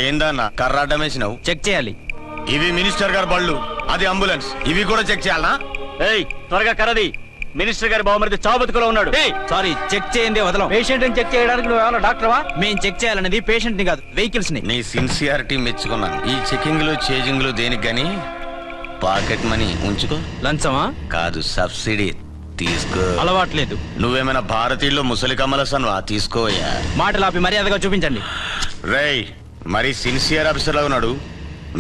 ఏందన్నా కర్రాడ్డం వేసినావు? చెక్ చేయాలి. ఇవి మినిస్టర్ గారి బళ్ళు, అది అంబులెన్స్. ఇవి కూడా చెక్ చేయాలనా? ఏయ్ త్వరగా కర్రది. మినిస్టర్ గారి బావమరిది చావు బతుకులో ఉన్నాడు. సారీ, చెక్ చేయండి వదలం. పేషెంట్ ని చెక్ చేయడానికి నువ్వు ఏమైనా డాక్టర్వా? మేము చెక్ చేయాలనేది పేషెంట్ ని కాదు, వెహికల్స్ ని. నీ సిన్సియారిటీ మెచ్చుకున్నాను. ఈ చెకింగ్ లో చేజింగ్ లో దేనికి గాని పాకెట్ మనీ ఉంచుకో. లంచమా? కాదు, సబ్సిడీ తీసుకో. అలవాట్లేదు. నువ్వేమైనా భారతీయుల్లో ముసలి కమలసన్వా? తీసుకోయా. మాటలు ఆపి మర్యాదగా చూపించండి. రేయ్, మరి సిన్సియర్ ఆఫీసర్ లా ఉన్నాడు.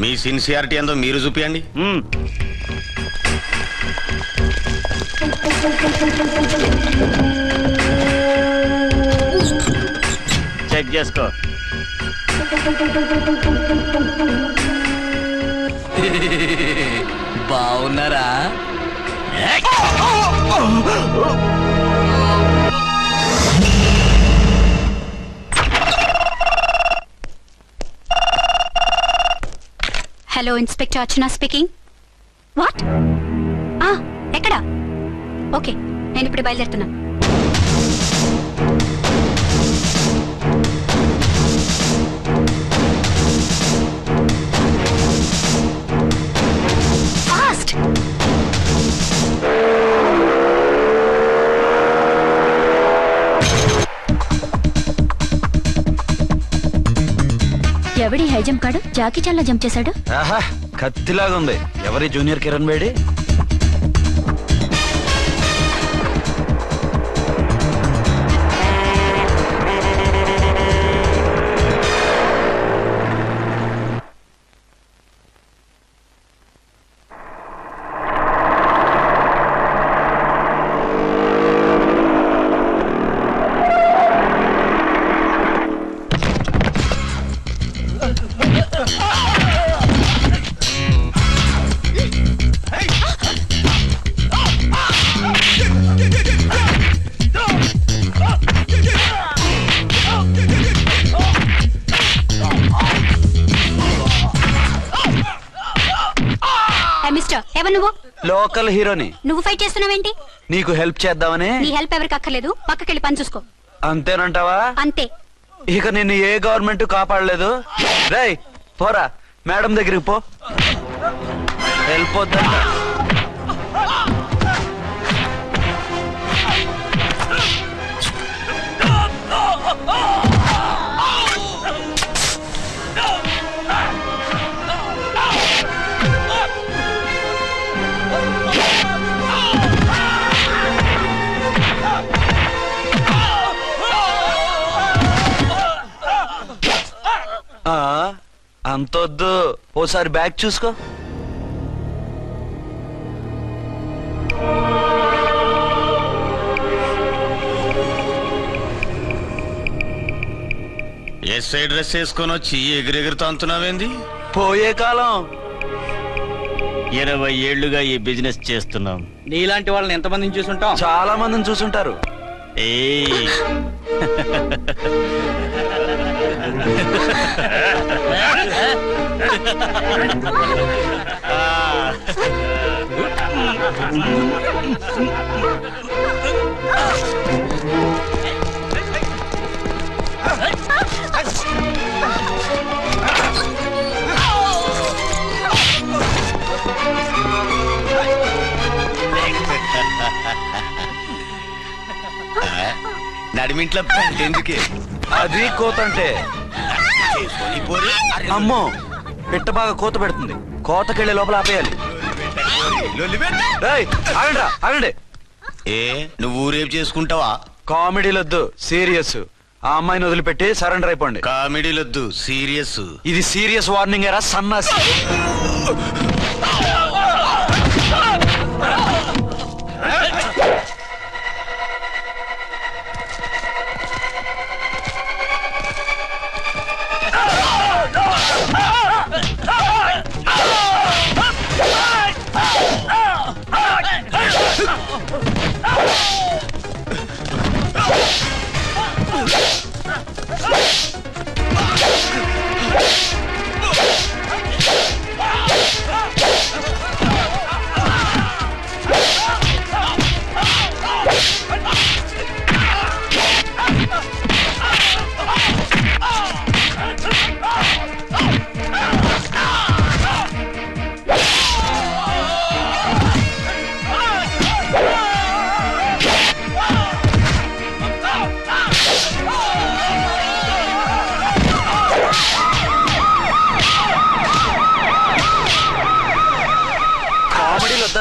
మీ సిన్సియారిటీ ఏందో మీరు చూపియండి. చెక్ చేసుకో. బాగున్నారా? Hello, inspector Archana speaking. What? ఎక్కడ? ఓకే, నేను ఇప్పుడు బయలుదేరుతున్నాను. ఫాస్ట్! ఎవడి హై జంప్ కాడు జాకీ చాన్ లా జంప్ చేశాడు. కత్తిలాగా ఉంది. ఎవరి జూనియర్ కిరణ్ బేడి? లోకల్ హీరోని. నువ్వు ఫైట్ చేస్తున్నావేంటి? నీకు హెల్ప్ చేద్దామని. నీ హెల్ప్ ఎవరికి అక్కర్లేదు, పక్కకెళ్ళి పని చూసుకో. అంతేనంటావా? అంతే. ఇక నిన్ను ఏ గవర్నమెంట్ కాపాడలేదు. రేయ్ పోరా, మేడం దగ్గరికి పో. హెల్ప్ వద్దా? అంతొద్దు, ఓసారి బ్యాగ్ చూసుకో. ఎస్ఐ డ్రెస్ వేసుకొని వచ్చి ఎగిరెగిరితో అంటున్నావేంది? పోయే కాలం. 20 ఏళ్లుగా ఈ బిజినెస్ చేస్తున్నాం. నీలాంటి వాళ్ళని ఎంతమందిని చూసుంటాం? చాలా మందిని చూసుంటారు. నడిమింట్లో ఎందుకే? అది కోతంటే. అమ్మో, పిట్ట బాగా కోత పెడుతుంది. కోతకెళ్లే లోపల ఆపేయాలి. ఆగండి. ఏ నువ్వు ఊరేపు చేసుకుంటావా? కామెడీలొద్దు, సీరియస్. ఆ అమ్మాయిని వదిలిపెట్టి సరెండర్ అయిపోండి. కామెడీలొద్దు, సీరియస్. ఇది సీరియస్ వార్నింగ్ ఏరా సన్నాసి.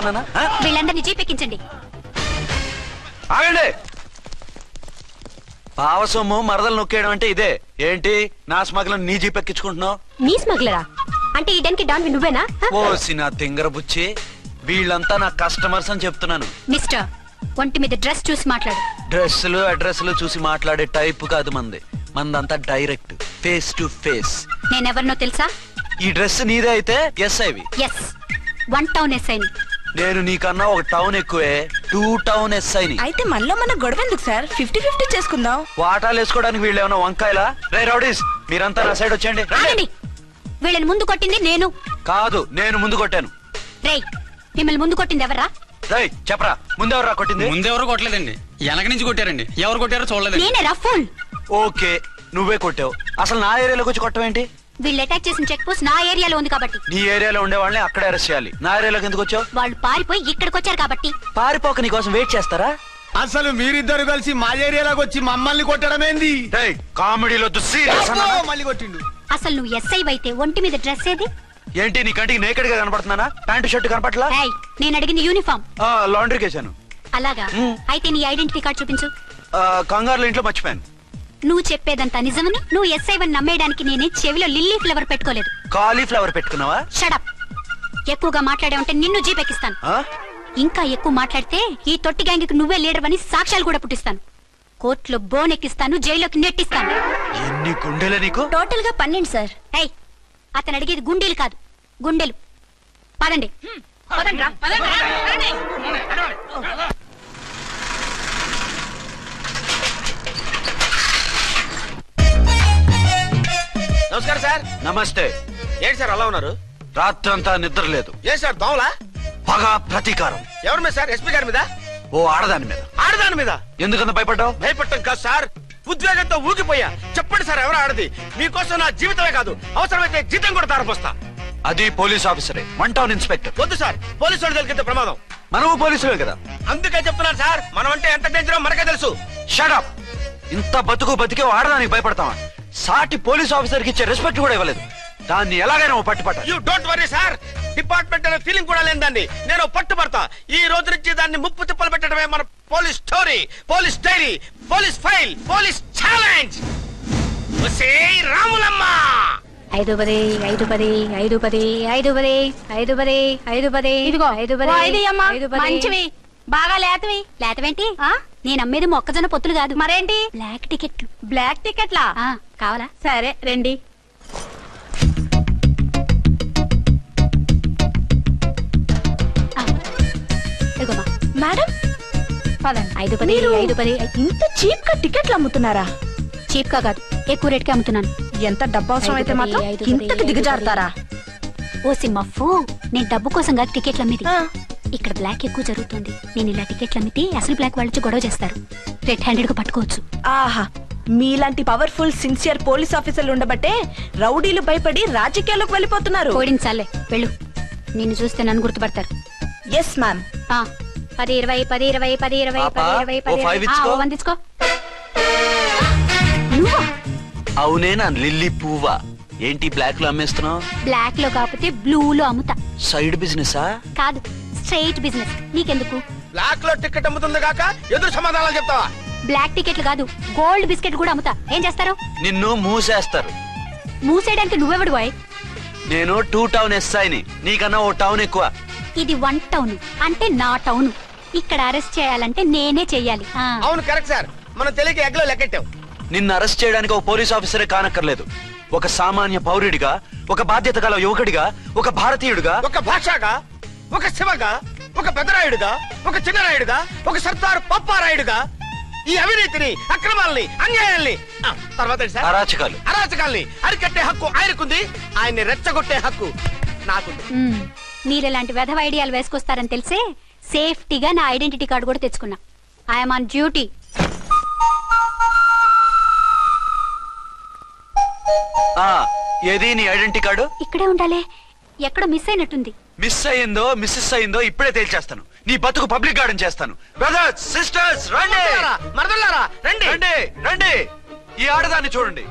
చేస్తున్నానా? వీళ్ళందరినీ జీపెక్కించండి. ఆగండి. పావ సొమ్ము మరదలు నొక్కేయడం అంటే ఇదే. ఏంటి నా స్మగ్లం నీ జీప్ ఎక్కించుకుంటున్నావు? నీ స్మగ్లరా అంటే ఈ డెన్కి డాన్ నువ్వేనా? ఓసి నా తింగర బుచ్చి, వీళ్ళంతా నా కస్టమర్స్ అని చెప్తున్నాను. మిస్టర్, ఒంటి మీద డ్రెస్ చూసి మాట్లాడు. డ్రెస్సులు అడ్రస్లు చూసి మాట్లాడే టైప్ కాదు మంది. మందంతా డైరెక్ట్, ఫేస్ టు ఫేస్. నేనెవరినో తెలుసా? ఈ డ్రెస్ నీదే అయితే ఎస్ఐవి. ఎస్, 1 టౌన్ ఎస్ఐని. నేను నీకన్నా ఒక టౌన్ ఎక్కువే, 2 టౌన్ ఎస్ఐని. అయితే మనలో మన గొడవ ఎందుకు సార్? 50-50 చేసుకుందాం. వాటాలు వేసుకోవడానికి వీళ్ళు ఏమైనా వంకాయలా? రే రౌడీస్, మీరంతా నా సైడ్ వచ్చేయండి. ఆగండి. వీళ్ళని ముందు కొట్టింది నేను కాదు, నేను ముందు కొట్టాను. రేయ్, మిమ్మల్ని ముందు కొట్టింది ఎవరా? రేయ్ చెప్పరా, ముందెవరా కొట్టింది? ముందెవరు కొట్టలేదండి, వెనక నుంచి కొట్టారండి. ఎవరు కొట్టారో చూడలేదు. నేనే రఫూల్. ఓకే, నువ్వే కొట్టావు. అసలు నా ఏరియాలోకి వచ్చి కొట్టవేంటి? వీళ్ళు అటాక్ చేసిన చెక్ పోస్ట్ నా ఏరియాలో ఉంది కాబట్టి. నీ ఏరియాలో ఉండే వాళ్ళని అక్కడే అరెస్ట్ చేయాలి. నా ఏరియాలోకి ఎందుకు వచ్చావు? వాళ్ళు పారిపోయి ఇక్కడికి వచ్చారు కాబట్టి. పారిపోక నీ కోసం వెయిట్ చేస్తారా? అసలు మీరిద్దరు కలిసి మా ఏరియాలోకి వచ్చి మమ్మల్ని కొట్టడమేంది? కామెడీలో మళ్ళీ కొట్టిండు. అసలు నువ్వు ఎస్ఐ అయితే ఒంటి మీద డ్రెస్ ఏది? ఏంటి నీ కంటికి నేకెడ్ గా కనపడుతున్నానా? Pant shirt కనపట్లా? ఏయ్, నేను అడిగింది యూనిఫామ్. లాండ్రీకి వేసాను. అలాగా? అయితే నీ ఐడెంటిటీ కార్డ్ చూపించు. కంగారులో ఇంట్లో మర్చిపోయాను. నువ్వు చెప్పేదంతా నిజమని నువ్వు ఎస్ఐ వన్ నమ్మేయడానికి నేనే చెవిలో లిల్లీ ఫ్లవర్ పెట్టుకోలేదు. కాలీఫ్లవర్ పెట్టుకున్నావా? షడప్. ఎక్కువగా మాట్లాడే ఉంటే నిన్ను జీపెక్కిస్తాను. ఇంకా ఎక్కువ మాట్లాడితే ఈ తొట్టి గ్యాంగ్కి నువ్వే లీడర్ అని సాక్ష్యాలు కూడా పుట్టిస్తాను. కోర్టులో బోన్ ఎక్కిస్తాను, జైల్లోకి నెట్టిస్తాను. ఎన్ని గుండెలే నీకు? టోటల్ గా 12 సార్. ఏయ్, అతను అడిగేది గుండెలు కాదు, గుండెలు. పదండి. నమస్కారం సార్. నమస్తే. ఏంటి సార్ అలా ఉన్నారు? రాత్రంతా నిద్ర లేదు. ఏ సార్ దోమలా? పగ ప్రతీకారం. ఎవరి మీద సార్? ఎస్పీ గారి మీద? ఓ ఆడదాని మీద. ఆడదాని మీద? ఎందుకంత భయపడ్డావు? భయపడటం కాదు సార్, ఉద్వేగంతో ఊగిపోయా. చెప్పండి సార్, ఎవరు ఆడది? మీకోసం నా జీవితమే కాదు, అవసరమైతే జీతం కూడా తారపోస్తా. అది పోలీస్ ఆఫీసరే, 1 టౌన్ ఇన్స్పెక్టర్. వద్దు సార్, పోలీసు వాళ్ళు తెలికితే ప్రమాదం. మనము పోలీసులే కదా. అందుకే చెప్తున్నాను సార్, మనం అంటే ఎంత డేంజరో మనకే తెలుసు. షడప్. ఇంత బతికే ఆడదానికి భయపడతావా? సాటి పోలీస్ ఆఫీసర్ కి ఇచ్చే రెస్పెక్ట్ కూడా ఇవ్వలేదు. దాన్ని ఎలాగైనా పట్టుపట్ట. You don't worry sir, department అనే ఫీలింగ్ కూడా లేని దాన్ని నేను పట్టుబడతా. ఈ రోజు నుంచి దాన్ని ముప్పు తిప్పలు పెట్టడమే మన police story, police diary, police file, police challenge. Ramulamma 510 510 510 510 510 510. ఇదిగో 510 మంచివి, బాగా లేతవి. లేతవేంటి? నేను అమ్మేది మొక్కజొన్న పొత్తులు కాదు. మరేంటి? బ్లాక్ టికెట్లు. బ్లాక్ టికెట్లా? కావాలా? సరే రండి. మేడం, 510 510. ఇంత చీప్ గా టికెట్లు అమ్ముతున్నారా? చీప్ గా కాదు, ఎక్కువ రేట్ కి అమ్ముతున్నాను. ఎంత డబ్బు అవసరం అయితే మాత్రం ఇంతకు దిగజారుతారా? ఓ సిమ్మఫు, నేను డబ్బు కోసం కాదు టికెట్లు అమ్మేది. ఇక్కడ బ్లాక్ ఎక్కువ జరుగుతుంది. నేను ఇలా టికెట్లు అమ్మితే అసలు బ్లాక్ వాళ్ళు గొడవ చేస్తారు. రెడ్ హ్యాండెడ్ గా పట్టుకోవచ్చు. ఆహా, మీలాంటి పవర్ఫుల్ సిన్సియర్ పోలీస్ ఆఫీసర్లు ఉండబట్టే రౌడీలు భయపడి రాజకీయాల్లోకి వెళ్ళిపోతున్నారు. ఓడించాలే, వెళ్ళు. నిన్ను చూస్తే నన్ను గుర్తుపడతారు. Yes ma'am. 10 20 10 20 10 20 10 20 10. వందించుకో. అవునే నా లిల్లీ పువ్వా? ఏంటి బ్లాక్ లో అమ్మేస్తున్నావు? బ్లాక్ లో కాకపోతే బ్లూ లో అమ్ముతా. సైడ్ బిజినెసా? కాదు, స్ట్రైట్ బిజినెస్. నీకెందుకు? బ్లాక్ లో టికెట్ అమ్ముతుంది కాక ఎదురు సమాధానాలు చెప్తావా? బ్లాక్ టికెట్లు కాదు, గోల్డ్ బిస్కెట్ కూడా అమ్ముతా. ఏం చేస్తారు? నిన్ను మూసేస్తారు. మూసేయడానికి నువ్వెవడు బాయ్? నేను 2 టౌన్ ఎస్ఐని, నీకన్నా ఓ టౌన్ ఎక్కువ. ఇది 1 టౌన్ అంటే నా టౌన్. ఇక్కడ అరెస్ట్ చేయాలంటే నేనే చెయ్యాలి. అవును, కరెక్ట్ సార్. మనం తెలియక ఎగ్లో లెక్కెట్టాం. నిన్ను అరెస్ట్ చేయడానికి ఒక పోలీస్ ఆఫీసరే కానక్కర్లేదు. ఒక సామాన్య పౌరుడిగా, ఒక బాధ్యత గల యువకుడిగా, ఒక భారతీయుడిగా, ఒక భాషగా, ఒక శివగా, ఒక పెద్దరాయుడుగా, ఒక చిన్నరాయుడుగా, ఒక సర్దార్ పప్పారాయుడుగా ఈ అవినీతిని, అక్రమాలని, అన్యాయాల్ని, తర్వాత అరాచకాల్ని అరికట్టే హక్కు ఆయనకుంది. ఆయన్ని రెచ్చగొట్టే హక్కు నాకుంది. మీరెలాంటి వెధవ ఐడియాలు వేసుకొస్తారని తెలిసే సేఫ్టీగా నా ఐడెంటిటీ కార్డు కూడా తెచ్చుకున్నా. I'm on duty. ఏది నీ ఐడెంటిటీ కార్డు? ఇక్కడే ఉండాలి. ఎక్కడ మిస్ అయినట్టుంది. మిస్ అయ్యిందో మిస్సెస్ అయ్యిందో ఇప్పుడే తేల్చేస్తాను. నీ బతుకు పబ్లిక్ గార్డెన్ చేస్తాను. బ్రదర్స్, సిస్టర్స్, రండి. మరదల్లారా రండి. రండి రండి. ఈ ఆడదాన్ని చూడండి.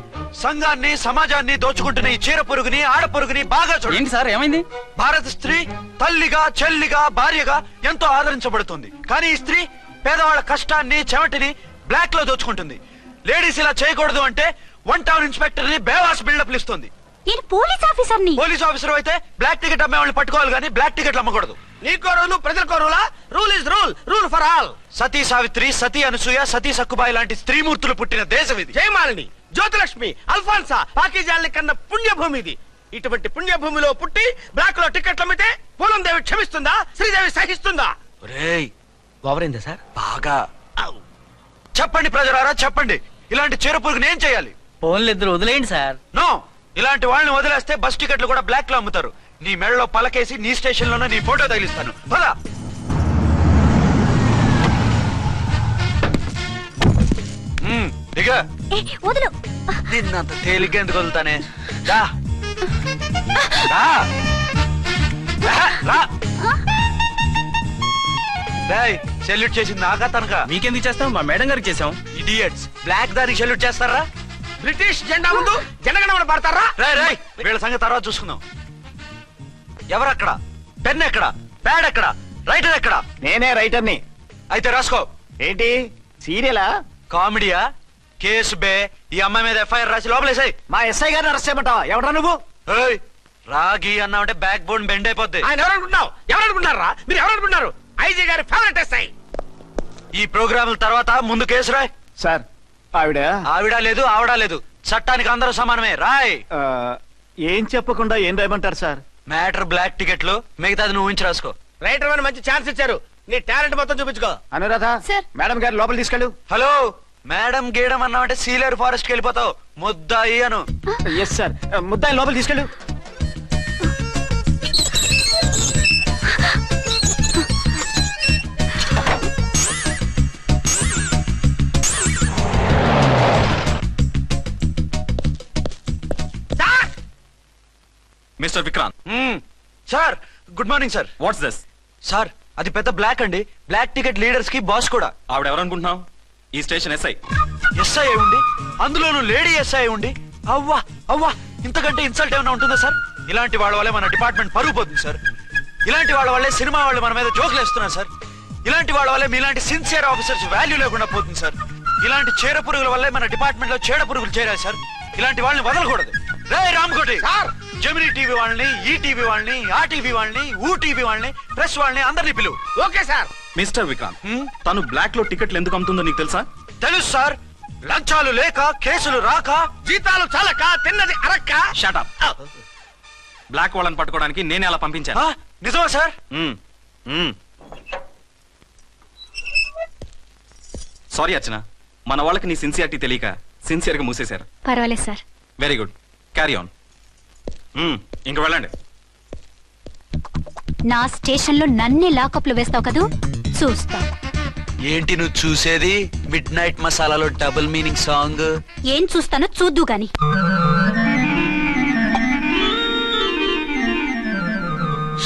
సంఘాన్ని సమాజాన్ని దోచుకుంటున్న ఈ చీర పురుగుని ఆడ పురుగుని బాగా చూడండి. ఏంటి సార్ ఏమైంది? భారత స్త్రీ తల్లిగా చెల్లిగా భార్యగా ఎంతో ఆదరించబడుతుంది. కానీ ఈ స్త్రీ పేదవాళ్ళ కష్టాన్ని చెమటిని బ్లాక్ లో దోచుకుంటుంది. లేడీస్ ఇలా చేయకూడదు అంటే 1 టౌన్ ఇన్స్పెక్టర్ ని బేవాస్ బిల్డప్ ఇస్తుంది. నేను పోలీస్ ఆఫీసర్ని. పోలీస్ ఆఫీసర్ అయితే బ్లాక్ టికెట్ అమ్మే వాళ్ళని పట్టుకోవాలి కానీ బ్లాక్ టికెట్లు అమ్మకూడదు. నీకో రూలు ప్రజలకో రూలా? Rule is rule, rule for all. Sati Savitri, Sati Anasuya, Sati Sakkubai లాంటి స్త్రీమూర్తులు పుట్టిన దేశం ఇది. జయమాలిని, జ్యోతిలక్ష్మి, అల్ఫాన్సా, పాకిజాల్ని కన్న పుణ్యభూమి ఇది. ఇటువంటి పుణ్యభూమిలో పుట్టి బ్లాక్ లో టికెట్లు అమ్మితే పూలం దేవి క్షమిస్తుందా? శ్రీదేవి సహిస్తుందా? ఒరేయ్ ఓవరైందా సార్? బాగా చెప్పండి ప్రజలారా, చెప్పండి. ఇలాంటి చీర పురుగుని ఏం చేయాలి? ఫోన్లు ఇద్దరు వదిలేయండి సార్. నో, ఇలాంటి వాళ్ళని వదిలేస్తే బస్ టికెట్లు కూడా బ్లాక్ లో అమ్ముతారు. నీ మెడలో పలకేసి నీ స్టేషన్ లోనే నీ ఫోటో తగిలిస్తాను. పదా దిగా. వదులు. నిన్నంత తేలిగ్గా ఎందుకు వదులుతానే? రా. రా. రా. రా. రేయ్, సెల్యూట్ చేసింది నాకా తనకా? మీకెందుకు చేస్తాం? మా మేడం గారికి చేసాం. ఇడియట్స్, బ్లాక్ దానికి సెల్యూట్ చేస్తారా? బ్రిటిష్ జెండా ముందు జనగణమన పడతారా? రేయ్, వీళ్ళ సంగతి తర్వాత చూసుకుందాం. ఎవరక్కడ? పెన్ ఎక్కడ? ప్యాడ్ ఎక్కడ? రైటర్ ఎక్కడ? నేనే రైటర్ని. అయితే రాసుకో. ఏంటి సీరియలా? కామెడీయా? కేసు బే. ఈ అమ్మాయి మీద ఎఫ్ఐఆర్ రాసి లోపలేసాయి. మా ఎస్ఐ గారిని అరెస్ట్ చేయమంటావా? ఎవడరా నువ్వు? రాగి అన్నావంటే బ్యాక్ బోన్ బెండ్ అయిపోద్ది. ఆయన ఎవరనుకుంటున్నావు? ఎవరనుకుంటున్నారా మీరు? ఎవరనుకుంటున్నారు? ఐజీ గారి ఫేవరెట్ ఎస్ఐ. ఈ ప్రోగ్రాముల తర్వాత ముందు కేసు రాయ్. సార్, ఆవిడ లేదు ఆవిడ లేదు, చట్టానికి అందరూ సమానమే. రాయ్. ఏం చెప్పకుండా ఏం రాయమంటారు సార్? మ్యాటర్ బ్లాక్ టికెట్లు, మిగతాది నువ్వు ఉంచి రాసుకో. రైటర్ అని మంచి ఛాన్స్ ఇచ్చారు. నీ టాలెంట్ మొత్తం చూపించుకో. అనురాధ, సార్. మేడం గారు లోపల తీసుకెళ్ళు. హలో, మేడం గీయడం అన్నావంటే సీలేరు ఫారెస్ట్ కి వెళ్ళిపోతావు. ముద్దాయి అను. Yes sir. ముద్దాయి లోపల తీసుకెళ్ళు. Mister Vikrant. Sir, good morning sir. What's this? Sir, అది పెద్ద బ్లాక్ అండి. బ్లాక్ టికెట్ లీడర్స్ కి బాస్ కూడా. ఆవిడ ఎవరనుకుంటున్నావు? ఈ స్టేషన్ ఎస్ఐ. ఎస్ఐ ఉండి, అందులోనూ లేడీ ఎస్ఐ ఉండి, అవ్వా అవ్వా, ఇంతకంటే ఇన్సల్ట్ ఏమైనా ఉంటుందా సార్? ఇలాంటి వాళ్ళ వల్లే మన డిపార్ట్మెంట్ పరుగు పోతుంది సార్. ఇలాంటి వాళ్ళ వల్లే సినిమా వాళ్ళు మన మీద జోకులు వేస్తున్నారు సార్. ఇలాంటి వాళ్ళ వల్లే మీలాంటి సిన్సియర్ ఆఫీసర్స్ వాల్యూ లేకుండా పోతుంది సార్. ఇలాంటి చీడ పురుగుల వల్లే మన డిపార్ట్మెంట్ లో చీడ పురుగులు చేరాయి సార్. ఇలాంటి వాళ్ళని వదలకూడదు. రే రామ్కోటి సార్, జెమినీ టీవీ వాళ్ళని, ఈ టీవీ వాళ్ళని, ఆ టీవీ వాళ్ళని, ఊ టీవీ వాళ్ళని, ప్రెస్ వాళ్ళని అందరినీ పిలువు. Okay sir. మిస్టర్ విక్రాంత్, తను బ్లాక్ లో టికెట్లు ఎందుకు అమ్ముతుందో నీకు తెలుసా? తెలుసు సార్. లంచాలు లేక, కేసులు రాక, జీతాలు చాలక, తిన్నది అరక్క. Shut up. బ్లాక్ వాళ్ళని పట్టుకోవడానికి నేనే అలా పంపించాను. నిజమా సార్? సారీ అర్చన, మన వాళ్ళకి నీ సిన్సియారిటీ తెలియక సిన్సియర్ గా మూసేశారు. పర్వాలేదు sir. Very good, carry on. ఇంక వెళ్ళండి. నా స్టేషన్ లో నన్నే లాకప్ లో వేస్తావు కదూ, చూస్తా. ఏంటి నువ్వు చూసేది? మిడ్ నైట్ మసాలాలో డబుల్ మీనింగ్ సాంగ్. ఏం చూస్తానో చూద్దు గాని.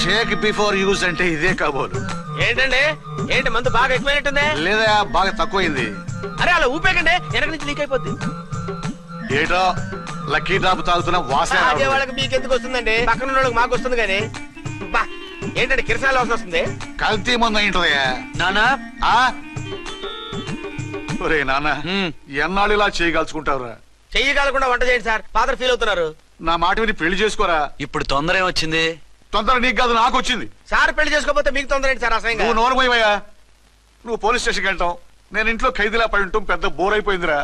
షేక్ బిఫోర్ యూజ్ అంటే ఇదే కాబోలు. ఏంటండి, ఏంటి మందు బాగా ఎక్కువైనట్టుంది? లేదా బాగా తక్కువైంది. అరే అలా ఊపేకండి, వెనక నుంచి లీక్ అయిపోద్ది. ఏటో లక్కీ డ్రాప్ తాగుతున్న వాసన అదే వాళ్ళకి మీకెందుకు వస్తుందండి? పక్కన ఉన్న వాళ్ళకి మాకు వస్తుంది కానీ. బా, ఏంటంటే కిరసనాల వాసన వస్తుంది. కల్తీ మందు ఏంటోయా నానా? ఒరే నాన్న, ఎన్నాళ్ళు ఇలా చేయగలుచుకుంటావురా? చెయ్యగలకుండా వంట చేయండి సార్, ఫాదర్ ఫీల్ అవుతున్నారు. నా మాట విని పెళ్లి చేసుకోరా. ఇప్పుడు తొందర ఏమొచ్చింది? తొందర నీకు కాదు, నాకు వచ్చింది. సార్ పెళ్లి చేసుకోకపోతే మీకు తొందర ఏంటి సార్? అసహ్యంగా. నువ్వు నోరు పోయివయ్యా. నువ్వు పోలీస్ స్టేషన్కి వెళ్తావు, నేను ఇంట్లో ఖైదీలా పడి ఉంటాం. పెద్ద బోర్ అయిపోయిందిరా.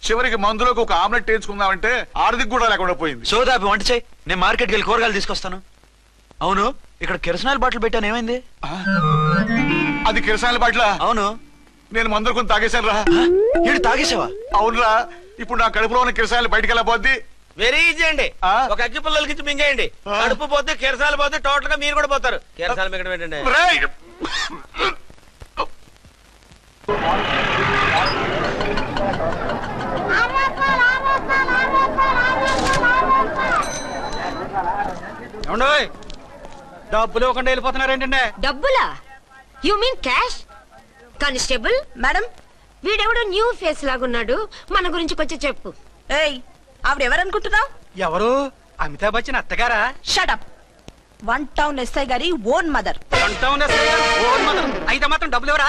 చివరికి మందులోకి ఒక ఆమ్లెట్ వేయించుకుందామంటే ఆర్థిక కూడా లేకుండా పోయింది. సోదాపి వంట చేయి, నేను మార్కెట్కి వెళ్ళి కూరగాయలు తీసుకొస్తాను. అవును, ఇక్కడ కిరసనాయిల్ బాటిల్ పెట్టాను, ఏమైంది? అది కిరసనాయిల్ బాటిలా? అవును. నేను మందులు కొని తాగేశాను రా. ఏడు తాగేసావా? అవునురా. ఇప్పుడు నా కడుపులో ఉన్న కిరసనాయిల్ బయటికి వెళ్ళబోద్ది. వెరీ ఈజీ అండి. ఒక అగ్గి పుల్లలకి మింగేయండి, కడుపు పోతే కిరసాలు పోతే టోటల్ గా మీరు కూడా పోతారు. కిరసాలు మింగడం ఏంటండి? డబ్బులు ఇవ్వకుండా వెళ్ళిపోతున్నారు ఏంటంటే? డబ్బులా? You mean cash? Constable madam, వీడెవడో న్యూ ఫేస్ లాగున్నాడు, మన గురించి కొంచెం చెప్పు. ఏయ్, ఆవిడెవరనుకుంటున్నావు? ఎవరు? అమితాబ్ బచ్చన్ అత్తగారా? షటప్. 1 టౌన్ ఎస్ఐ గారి ఓన్ మదర్. అయితే మాత్రం డబ్బులు ఎవరా?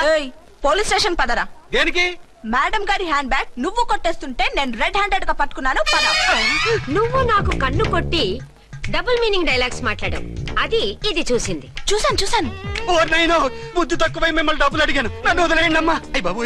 పోలీస్ స్టేషన్ పదరా. దేనికి? మేడం గారి హ్యాండ్ బ్యాగ్ నువ్వు కొట్టేస్తుంటే నేను రెడ్ హ్యాండెడ్ గా పట్టుకున్నాను. పద. నువ్వు నాకు కన్ను కొట్టి డబుల్ మీనింగ్ డైలాగ్స్ మాట్లాడావు. అది ఇది చూసింది. చూసాను. ఓ నైనో, బుద్ధి తక్కువై మిమ్మల్ని డబ్బులు అడిగాను. నన్ను వదిలేయండి అమ్మా. అయ్య బాబు.